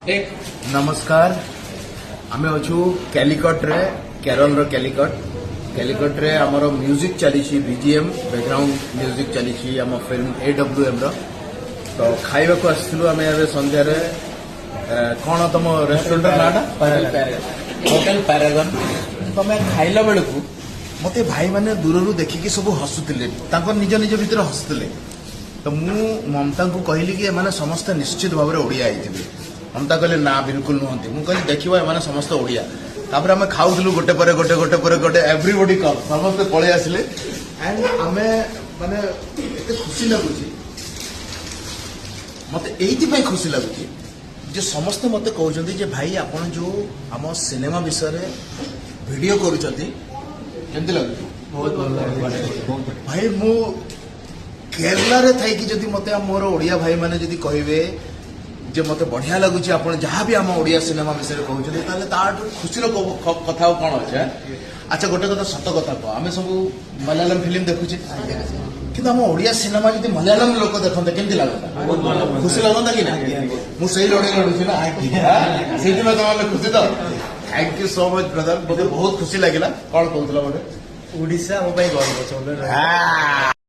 नमस्कार आमे अच्छु कैलिकट रे केरल रो कैलिकट रे हमर म्यूजिक चली बीजीएम बैकग्राउंड म्यूजिक चली आम फिल्म AWM रो तो खाइबा को आसलु आमे एबे संध्या रे कोन तम रेस्टोरेंट नाटा होटल पैरागन तो मैं खाइला बेल को मते भाई माने दूररू देखिकी सब हसुतिले तांको निज निज भीतर हसुतिले तो मु ममता को कहली कि एमाने समस्त निश्चित भाव में ओडिया आइथिबे ममता कहले ना बिल्कुल नुहंती मु कहली देखिबा एमाने समस्त ओडिया तापर आमे खाउथलु गोटे परे गोटे एवरीबॉडी कम समस्त पळे आसिले एंड आमे माने एते खुशी लागुची मते एइति पय खुशी लागुची जे समस्त मते कहउछन्ती जे भाई आपण जो हम सिनेमा विषय रे वीडियो करूछन्ती केमति लागुची बहुत भल भाई मु केरला रे थाई कि जदि मते मोर ओडिया भाई माने जदि कहबे जे मते बढ़िया लगुची आपण जहाँ भी आम ओडिया सिनेमा विषय कहउछन्ती ताले तार खुशीर कथा कोन अछि अच्छा गोटे कथा सत कथा को आमे सब मलयालम फिल्म देखुची किंतु आम ओडिया सिनेमा जदि मलयालम लोक देखन्ते केमति लागता खुशी लागता कि ना मु सही लड़े लड़ुची ना सेति में तमाम खुशी तो thank you so much brother मते बहुत खुशी लागिला कोन कहउतला बडे ओडिशा मो पई गर्व छ